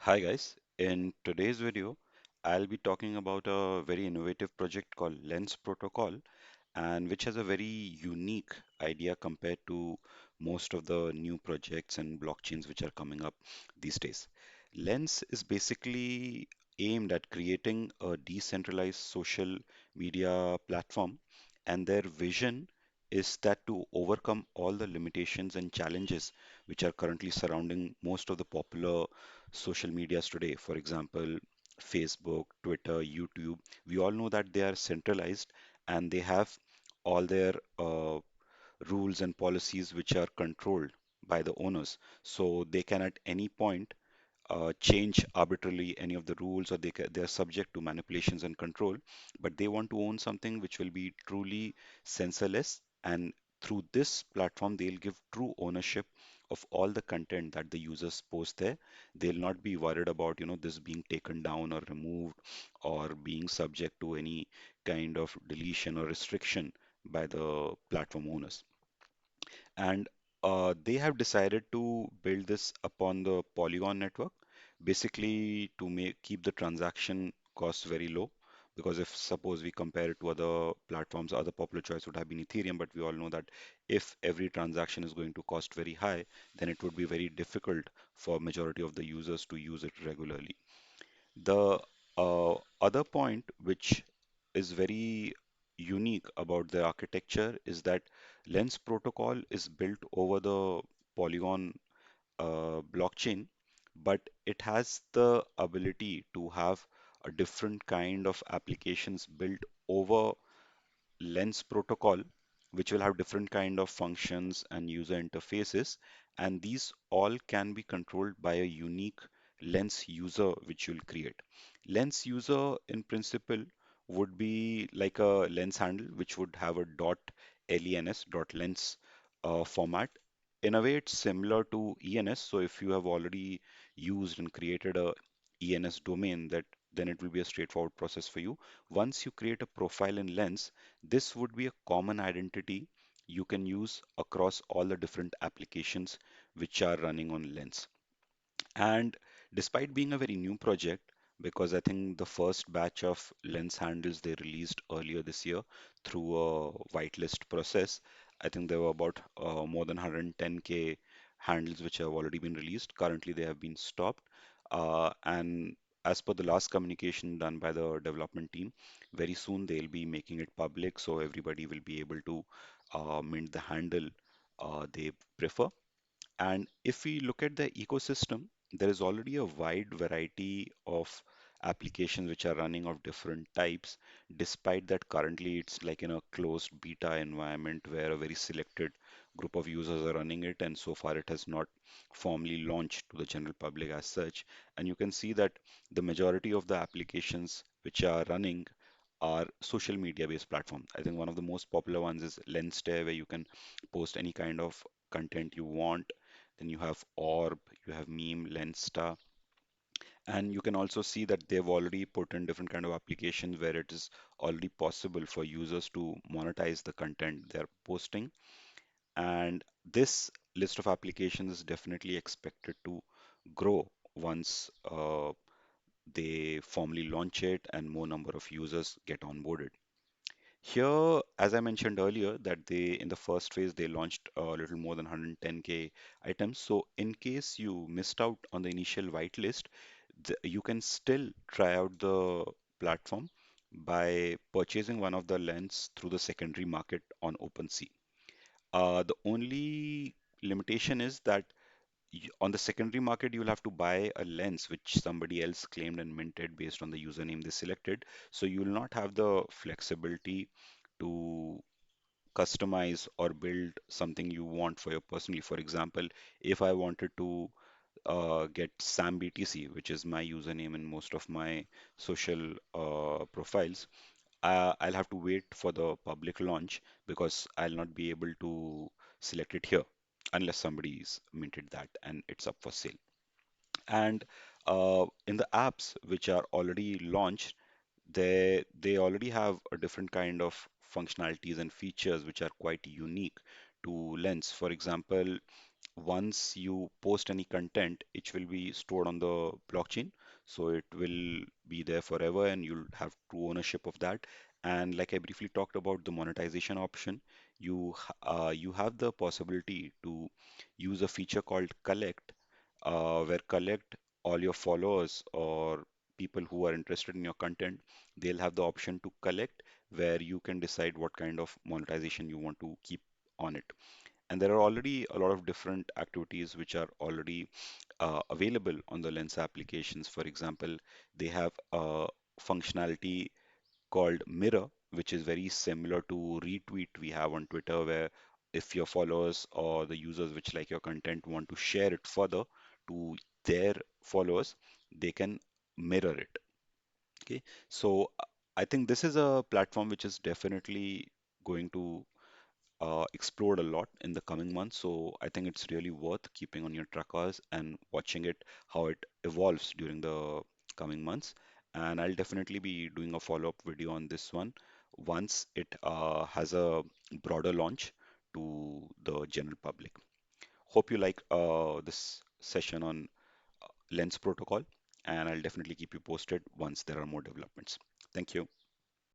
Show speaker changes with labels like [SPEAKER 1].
[SPEAKER 1] Hi guys, in today's video, I'll be talking about a very innovative project called Lens Protocol and which has a very unique idea compared to most of the new projects and blockchains which are coming up these days. Lens is basically aimed at creating a decentralized social media platform, and their vision is that to overcome all the limitations and challenges which are currently surrounding most of the popular social medias today. For example, Facebook, Twitter, YouTube. We all know that they are centralized and they have all their rules and policies which are controlled by the owners. So they can at any point change arbitrarily any of the rules, or they are subject to manipulations and control. But they want to own something which will be truly censorless, and through this platform, they'll give true ownership of all the content that the users post there. They'll not be worried about, this being taken down or removed or being subject to any kind of deletion or restriction by the platform owners. And they have decided to build this upon the Polygon network, basically to make keep the transaction costs very low. Because if suppose we compare it to other platforms, other popular choice would have been Ethereum, but we all know that if every transaction is going to cost very high, then it would be very difficult for majority of the users to use it regularly. The other point which is very unique about the architecture is that Lens protocol is built over the Polygon blockchain, but it has the ability to have a different kind of applications built over Lens protocol, which will have different kind of functions and user interfaces, and these all can be controlled by a unique Lens user which you'll create. Lens user in principle would be like a lens handle which would have a .lens dot lens format. In a way, it's similar to ENS. So if you have already used and created a ENS domain, that then it will be a straightforward process for you. Once you create a profile in Lens, this would be a common identity you can use across all the different applications which are running on Lens. And despite being a very new project, because I think the first batch of lens handles they released earlier this year through a whitelist process, I think there were about more than 110K handles which have already been released. Currently, they have been stopped. And as per the last communication done by the development team, very soon they'll be making it public so everybody will be able to mint the handle they prefer. And if we look at the ecosystem, there is already a wide variety of applications which are running of different types, despite that currently it's like in a closed beta environment where a very selected group of users are running it, and so far it has not formally launched to the general public as such. And you can see that the majority of the applications which are running are social media based platform. I think one of the most popular ones is Lenstare, where you can post any kind of content you want. Then you have Orb, you have Meme, Lensta, and you can also see that they've already put in different kind of applications where it is already possible for users to monetize the content they're posting. And this list of applications is definitely expected to grow once they formally launch it and more number of users get onboarded. Here, as I mentioned earlier, that they in the first phase they launched a little more than 110K items. So in case you missed out on the initial whitelist, you can still try out the platform by purchasing one of the lens through the secondary market on OpenSea. The only limitation is that on the secondary market, you'll have to buy a lens which somebody else claimed and minted based on the username they selected. So you will not have the flexibility to customize or build something you want for your personally. For example, if I wanted to get SamBTC, which is my username in most of my social profiles, I'll have to wait for the public launch because I'll not be able to select it here unless somebody's minted that and it's up for sale. And in the apps which are already launched, they already have a different kind of functionalities and features which are quite unique to Lens. For example, once you post any content, it will be stored on the blockchain. So it will be there forever and you'll have true ownership of that. And like I briefly talked about the monetization option, you have the possibility to use a feature called collect, where collect all your followers or people who are interested in your content, they'll have the option to collect where you can decide what kind of monetization you want to keep on it. And there are already a lot of different activities which are already available on the Lens applications. For example, they have a functionality called Mirror, which is very similar to retweet we have on Twitter, where if your followers or the users which like your content want to share it further to their followers, they can mirror it. Okay, so I think this is a platform which is definitely going to explode a lot in the coming months. So I think it's really worth keeping on your trackers and watching it how it evolves during the coming months. And I'll definitely be doing a follow-up video on this one once it has a broader launch to the general public. Hope you like this session on Lens protocol, and I'll definitely keep you posted once there are more developments. Thank you.